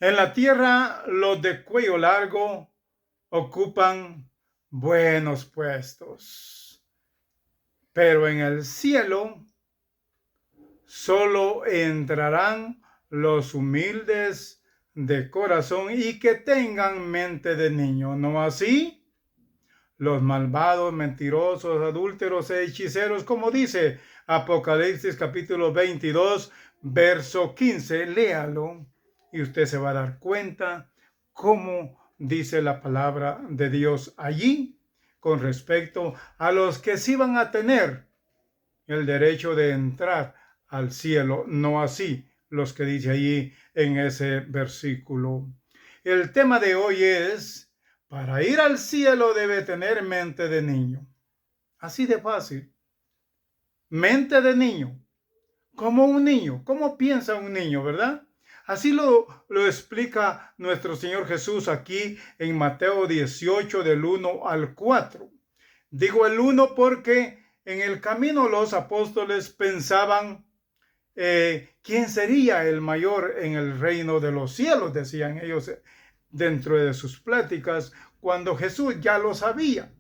En la tierra, los de cuello largo ocupan buenos puestos, pero en el cielo solo entrarán los humildes de corazón y que tengan mente de niño, ¿no así? Los malvados, mentirosos, adúlteros e hechiceros, como dice Apocalipsis capítulo 22, verso 15. Léalo y usted se va a dar cuenta cómo dice la palabra de Dios allí con respecto a los que sí van a tener el derecho de entrar al cielo, no así los que dice allí en ese versículo. El tema de hoy es, para ir al cielo debe tener mente de niño. Así de fácil. Mente de niño. Como un niño. ¿Cómo piensa un niño, verdad? Así lo explica nuestro Señor Jesús aquí en Mateo 18 del 1 al 4. Digo el 1 porque en el camino los apóstoles pensaban quién sería el mayor en el reino de los cielos, decían ellos dentro de sus pláticas, cuando Jesús ya lo sabía.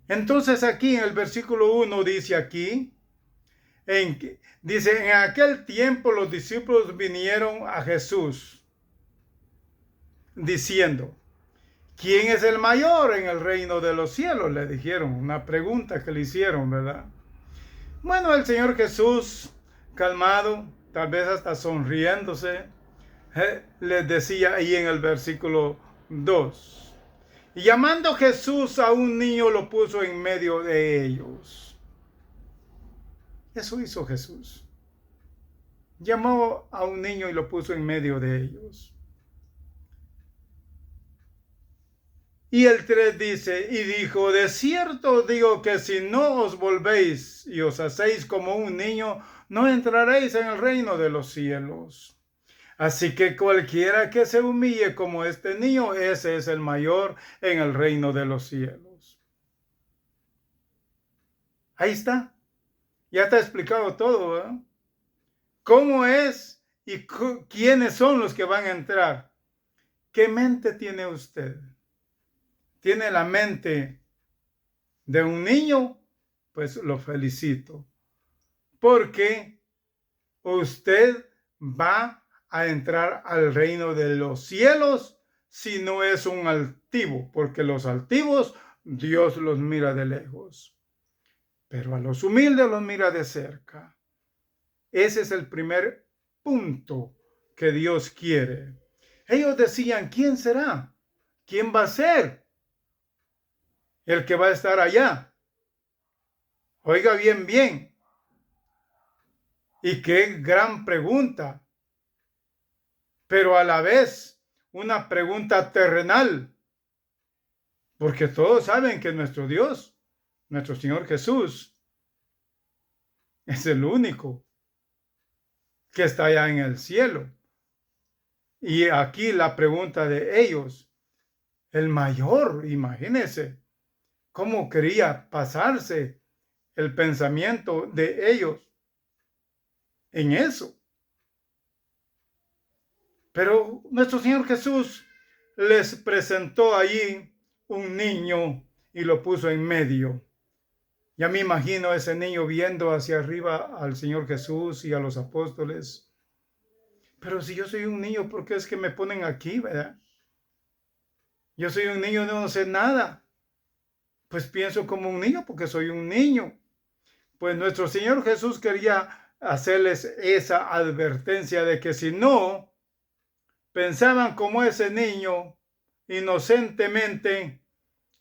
Entonces aquí en el versículo 1 dice aquí, dice, en aquel tiempo los discípulos vinieron a Jesús diciendo, ¿quién es el mayor en el reino de los cielos? Le dijeron, una pregunta que le hicieron, ¿verdad? Bueno, el Señor Jesús, calmado, tal vez hasta sonriéndose, les decía ahí en el versículo 2. Y llamando Jesús a un niño lo puso en medio de ellos. Eso hizo Jesús. Llamó a un niño y lo puso en medio de ellos. Y el 3 dice, y dijo, de cierto digo que si no os volvéis y os hacéis como un niño, no entraréis en el reino de los cielos. Así que cualquiera que se humille como este niño, ese es el mayor en el reino de los cielos. Ahí está. Ya está explicado todo, ¿verdad? ¿Cómo es y quiénes son los que van a entrar? ¿Qué mente tiene usted? ¿Tiene la mente de un niño? Pues lo felicito. Porque usted va a entrar al reino de los cielos si no es un altivo, porque los altivos Dios los mira de lejos, pero a los humildes los mira de cerca. Ese es el primer punto que Dios quiere. Ellos decían, ¿quién será? ¿Quién va a ser el que va a estar allá? Oiga bien, bien. Y qué gran pregunta, pero a la vez una pregunta terrenal, porque todos saben que nuestro Dios, nuestro Señor Jesús, es el único que está allá en el cielo. Y aquí la pregunta de ellos, el mayor, imagínense, cómo quería pasarse el pensamiento de ellos en eso. Pero nuestro Señor Jesús les presentó allí un niño y lo puso en medio. Ya me imagino a ese niño viendo hacia arriba al Señor Jesús y a los apóstoles. Pero si yo soy un niño, ¿por qué es que me ponen aquí, verdad? Yo soy un niño, no sé nada. Pues pienso como un niño porque soy un niño. Pues nuestro Señor Jesús quería hacerles esa advertencia de que si no pensaban como ese niño inocentemente,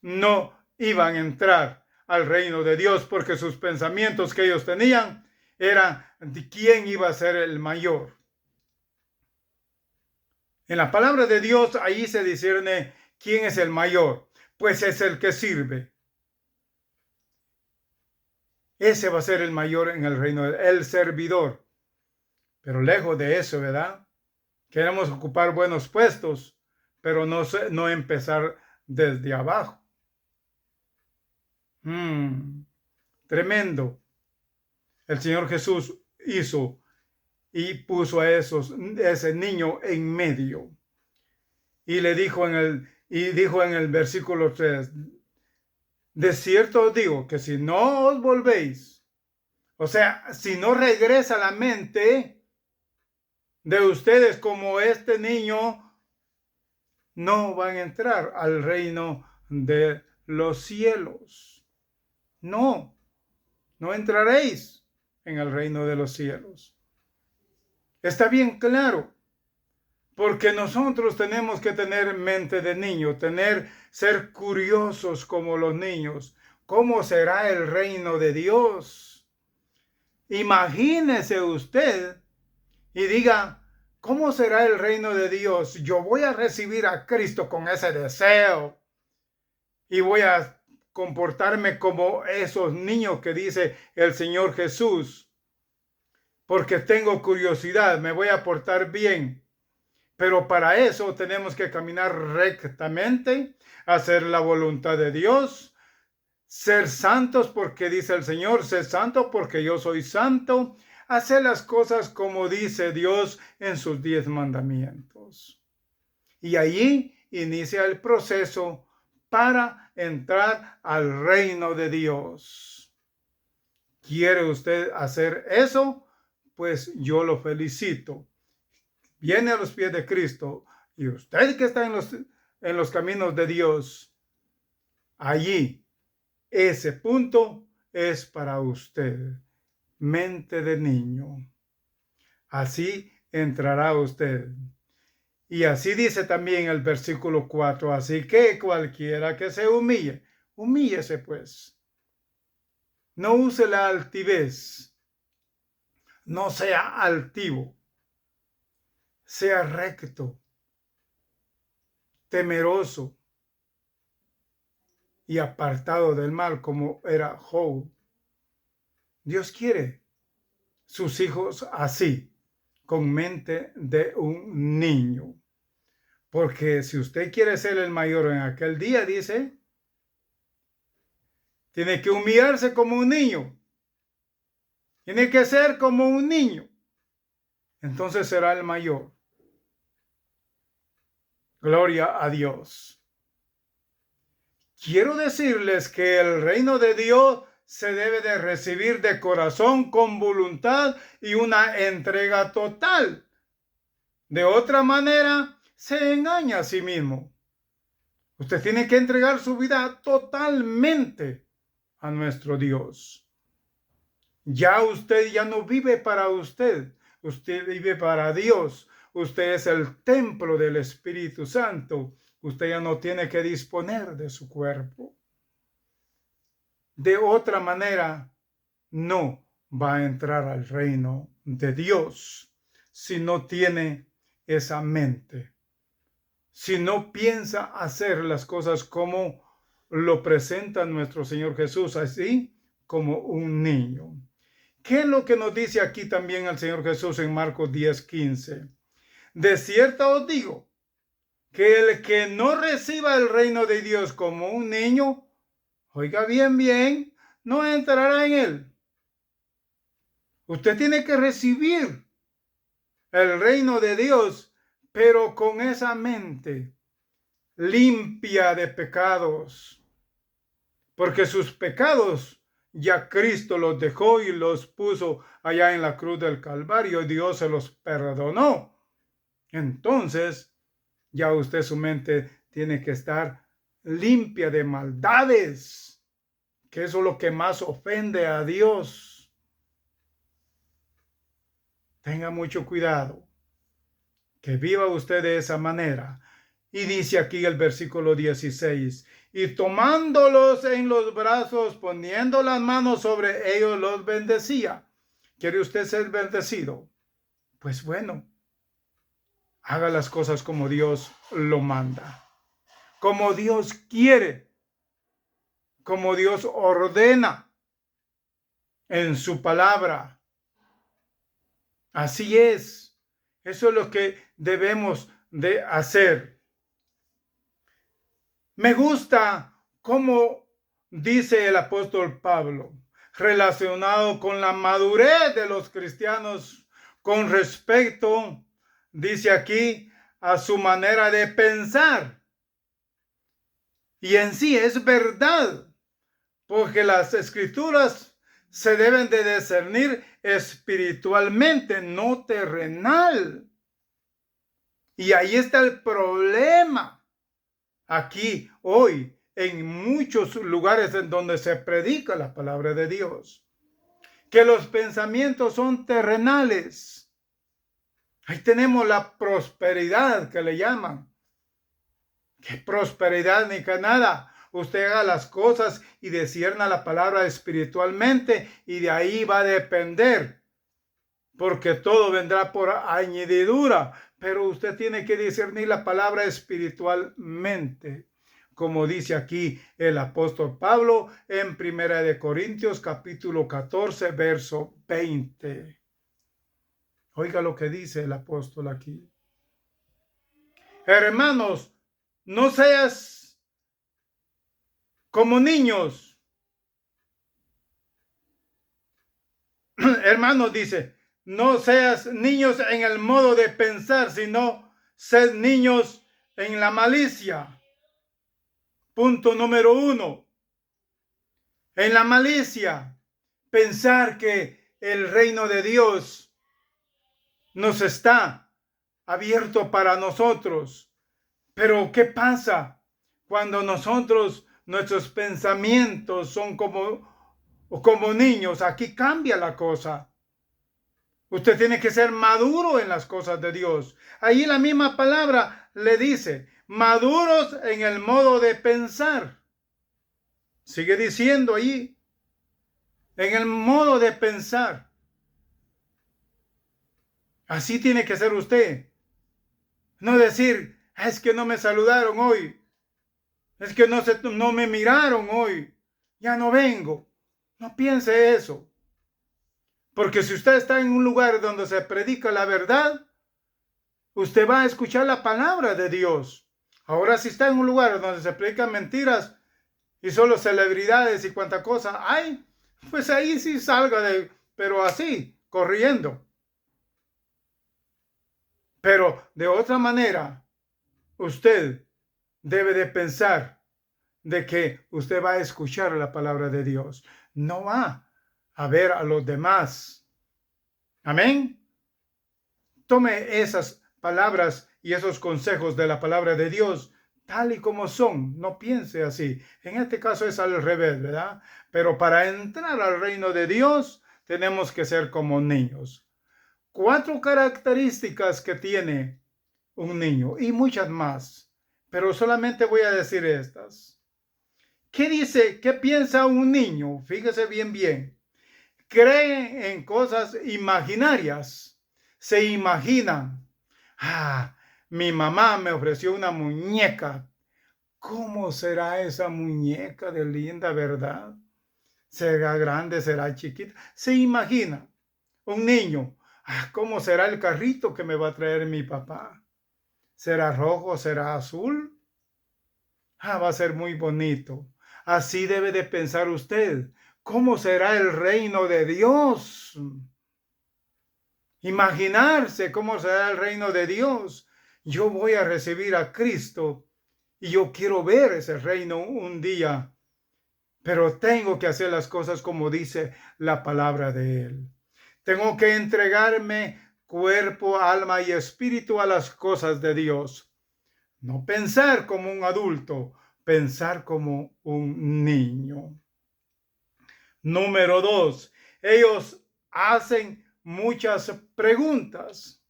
no iban a entrar al reino de Dios porque sus pensamientos que ellos tenían eran de quién iba a ser el mayor. En la palabra de Dios ahí se discierne quién es el mayor, pues es el que sirve. Ese va a ser el mayor en el reino, el servidor. Pero lejos de eso, ¿verdad? Queremos ocupar buenos puestos, pero no empezar desde abajo. Tremendo. El Señor Jesús hizo y puso a ese niño en medio. Y le dijo dijo en el versículo 3, de cierto os digo que si no os volvéis, o sea, si no regresa la mente de ustedes como este niño, no van a entrar al reino de los cielos. No entraréis en el reino de los cielos. Está bien claro, porque nosotros tenemos que tener mente de niño, ser curiosos como los niños. ¿Cómo será el reino de Dios? Imagínese usted y diga, ¿cómo será el reino de Dios? Yo voy a recibir a Cristo con ese deseo y voy a comportarme como esos niños que dice el Señor Jesús, porque tengo curiosidad, me voy a portar bien. Pero para eso tenemos que caminar rectamente, hacer la voluntad de Dios, ser santos porque dice el Señor, sé santo porque yo soy santo, hacer las cosas como dice Dios en sus 10 mandamientos. Y allí inicia el proceso para entrar al reino de Dios. ¿Quiere usted hacer eso? Pues yo lo felicito. Viene a los pies de Cristo y usted que está en los caminos de Dios, allí, ese punto es para usted. Mente de niño. Así entrará usted. Y así dice también el versículo 4. Así que cualquiera que se humille, humíllese pues. No use la altivez. No sea altivo. Sea recto, temeroso y apartado del mal como era Job. Dios quiere sus hijos así, con mente de un niño. Porque si usted quiere ser el mayor en aquel día, dice, tiene que humillarse como un niño. Tiene que ser como un niño. Entonces será el mayor. Gloria a Dios. Quiero decirles que el reino de Dios se debe de recibir de corazón, con voluntad y una entrega total. De otra manera, se engaña a sí mismo. Usted tiene que entregar su vida totalmente a nuestro Dios. Usted ya no vive para usted. Usted vive para Dios. Usted es el templo del Espíritu Santo. Usted ya no tiene que disponer de su cuerpo. De otra manera, no va a entrar al reino de Dios si no tiene esa mente. Si no piensa hacer las cosas como lo presenta nuestro Señor Jesús, así como un niño. ¿Qué es lo que nos dice aquí también el Señor Jesús en Marcos 10:15? De cierto os digo, que el que no reciba el reino de Dios como un niño, oiga bien, no entrará en él. Usted tiene que recibir el reino de Dios, pero con esa mente limpia de pecados, porque sus pecados ya Cristo los dejó y los puso allá en la cruz del Calvario. Dios se los perdonó. Entonces, ya usted su mente tiene que estar limpia de maldades, que eso es lo que más ofende a Dios. Tenga mucho cuidado, que viva usted de esa manera. Y dice aquí el versículo 16, y tomándolos en los brazos, poniendo las manos sobre ellos, los bendecía. ¿Quiere usted ser bendecido? Pues bueno, haga las cosas como Dios lo manda, como Dios quiere, como Dios ordena en su palabra. Así es. Eso es lo que debemos de hacer. Me gusta cómo dice el apóstol Pablo, relacionado con la madurez de los cristianos, con respecto, dice aquí, a su manera de pensar. Y en sí es verdad, porque las escrituras se deben de discernir espiritualmente, no terrenal. Y ahí está el problema. Aquí, hoy, en muchos lugares en donde se predica la palabra de Dios, que los pensamientos son terrenales. Ahí tenemos la prosperidad que le llaman. ¿Qué prosperidad ni que nada? Usted haga las cosas y discierna la palabra espiritualmente y de ahí va a depender. Porque todo vendrá por añadidura. Pero usted tiene que discernir la palabra espiritualmente. Como dice aquí el apóstol Pablo en 1 Corintios capítulo 14, verso 20. Oiga lo que dice el apóstol aquí. Hermanos, no seas como niños. Hermanos, dice, no seas niños en el modo de pensar, sino sed niños en la malicia. Punto número 1. En la malicia, pensar que el reino de Dios nos está abierto para nosotros. Pero ¿qué pasa cuando nuestros pensamientos son como niños? Aquí cambia la cosa. Usted tiene que ser maduro en las cosas de Dios. Ahí la misma palabra le dice, maduros en el modo de pensar. Sigue diciendo ahí, en el modo de pensar. Así tiene que ser usted. No decir, es que no me saludaron hoy. Es que no me miraron hoy. Ya no vengo. No piense eso. Porque si usted está en un lugar donde se predica la verdad, usted va a escuchar la palabra de Dios. Ahora si está en un lugar donde se predican mentiras y solo celebridades y cuanta cosa hay, pues ahí sí salga pero así, corriendo. Pero de otra manera, usted debe de pensar de que usted va a escuchar la palabra de Dios. No va a ver a los demás. Amén. Tome esas palabras y esos consejos de la palabra de Dios tal y como son. No piense así. En este caso es al revés, ¿verdad? Pero para entrar al reino de Dios tenemos que ser como niños. 4 características que tiene un niño y muchas más. Pero solamente voy a decir estas. ¿Qué dice? ¿Qué piensa un niño? Fíjese bien. Cree en cosas imaginarias. Se imaginan. Mi mamá me ofreció una muñeca. ¿Cómo será esa muñeca de linda, verdad? ¿Será grande? ¿Será chiquita? Se imagina. Un niño. ¿Cómo será el carrito que me va a traer mi papá? ¿Será rojo? ¿Será azul? Va a ser muy bonito. Así debe de pensar usted. ¿Cómo será el reino de Dios? Imaginarse cómo será el reino de Dios. Yo voy a recibir a Cristo y yo quiero ver ese reino un día. Pero tengo que hacer las cosas como dice la palabra de Él. Tengo que entregarme cuerpo, alma y espíritu a las cosas de Dios. No pensar como un adulto, pensar como un niño. Número 2, ellos hacen muchas preguntas.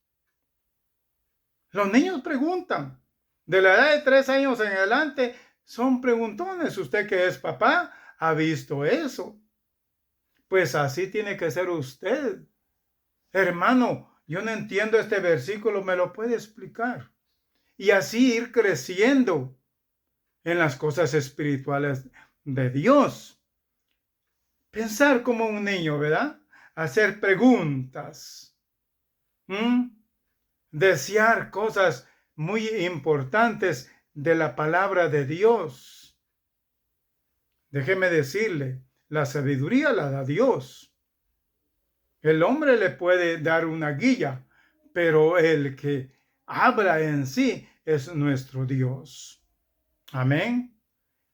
Los niños preguntan. De la edad de 3 años en adelante son preguntones. Usted que es papá ha visto eso. Pues así tiene que ser usted. Hermano, yo no entiendo este versículo, ¿me lo puede explicar? Y así ir creciendo en las cosas espirituales de Dios. Pensar como un niño, ¿verdad? Hacer preguntas. Desear cosas muy importantes de la palabra de Dios. Déjeme decirle, la sabiduría la da Dios. El hombre le puede dar una guía, pero el que habla en sí es nuestro Dios. Amén.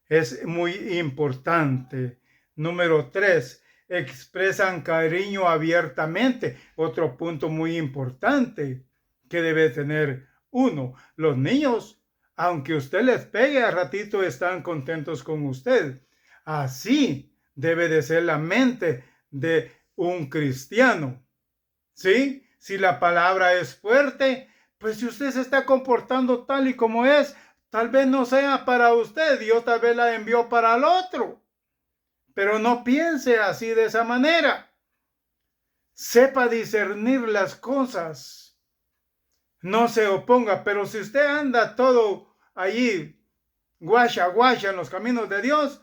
Es muy importante. Número 3, expresan cariño abiertamente. Otro punto muy importante que debe tener uno. Los niños, aunque usted les pegue a ratito, están contentos con usted. Así debe de ser la mente de un cristiano. ¿Sí? Si la palabra es fuerte, pues si usted se está comportando tal y como es, tal vez no sea para usted, Dios tal vez la envió para el otro. Pero no piense así de esa manera. Sepa discernir las cosas. No se oponga, pero si usted anda todo allí, guasha, guasha en los caminos de Dios,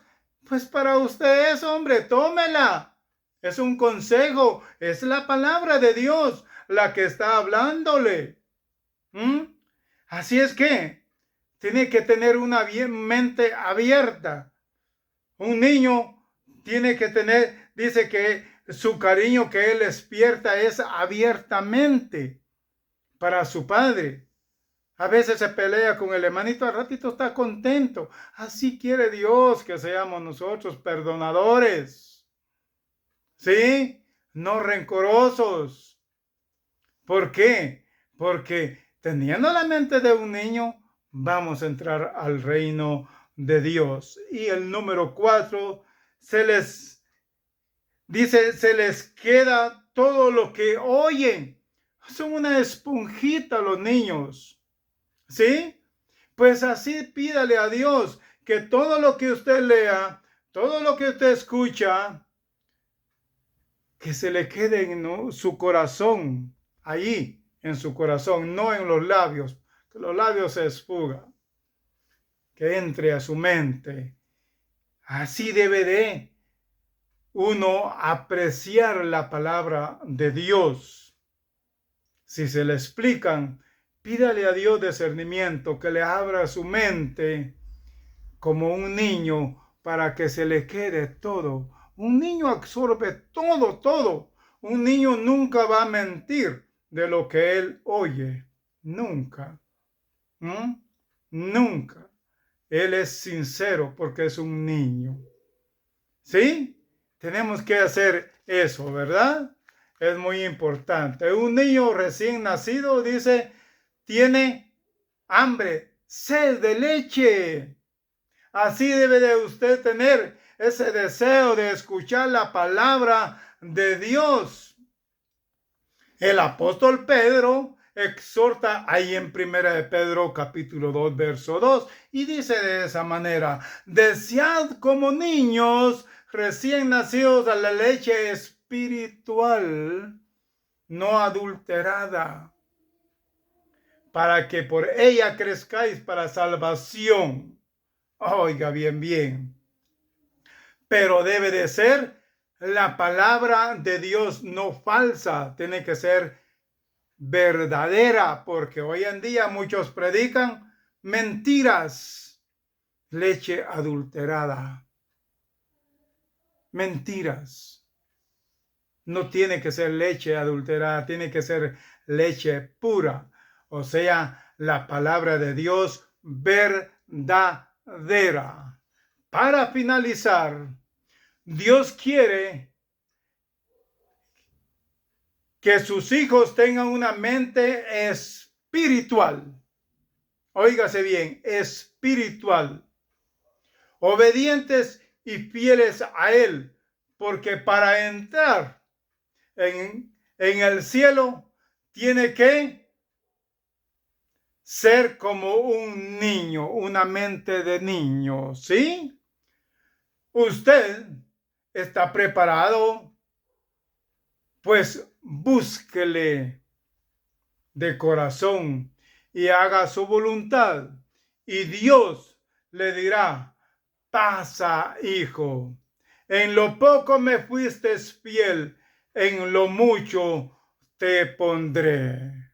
pues para usted es, hombre, tómela. Es un consejo, es la palabra de Dios la que está hablándole. Así es que tiene que tener una mente abierta. Un niño tiene que tener, dice que su cariño que él despierta es abiertamente para su padre. A veces se pelea con el hermanito, al ratito está contento. Así quiere Dios que seamos nosotros perdonadores. ¿Sí? No rencorosos. ¿Por qué? Porque teniendo la mente de un niño, vamos a entrar al reino de Dios. Y el número 4, se les queda todo lo que oyen. Son una esponjita los niños. ¿Sí? Pues así pídale a Dios que todo lo que usted lea, todo lo que usted escucha, que se le quede en su corazón, allí en su corazón, no en los labios, que los labios se esfugan, que entre a su mente. Así debe de uno apreciar la palabra de Dios. Si se le explican, pídale a Dios discernimiento, que le abra su mente como un niño para que se le quede todo. Un niño absorbe todo, todo. Un niño nunca va a mentir de lo que él oye. Nunca. Nunca. Él es sincero porque es un niño. ¿Sí? Tenemos que hacer eso, ¿verdad? Es muy importante. Un niño recién nacido, dice, tiene hambre, sed de leche. Así debe de usted tener ese deseo de escuchar la palabra de Dios. El apóstol Pedro exhorta ahí en 1 de Pedro capítulo 2 verso 2 y dice de esa manera: desead como niños recién nacidos a la leche espiritual no adulterada, para que por ella crezcáis para salvación. Oiga bien, bien. Pero debe de ser la palabra de Dios, no falsa. Tiene que ser verdadera, porque hoy en día muchos predican mentiras. Leche adulterada. Mentiras. No tiene que ser leche adulterada, tiene que ser leche pura. O sea, la palabra de Dios verdadera. Para finalizar, Dios quiere que sus hijos tengan una mente espiritual. Óigase bien, espiritual. Obedientes y fieles a Él, porque para entrar en el cielo tiene que ser como un niño, una mente de niño, ¿sí? Usted está preparado, pues búsquele de corazón y haga su voluntad, y Dios le dirá: pasa, hijo, en lo poco me fuiste fiel, en lo mucho te pondré.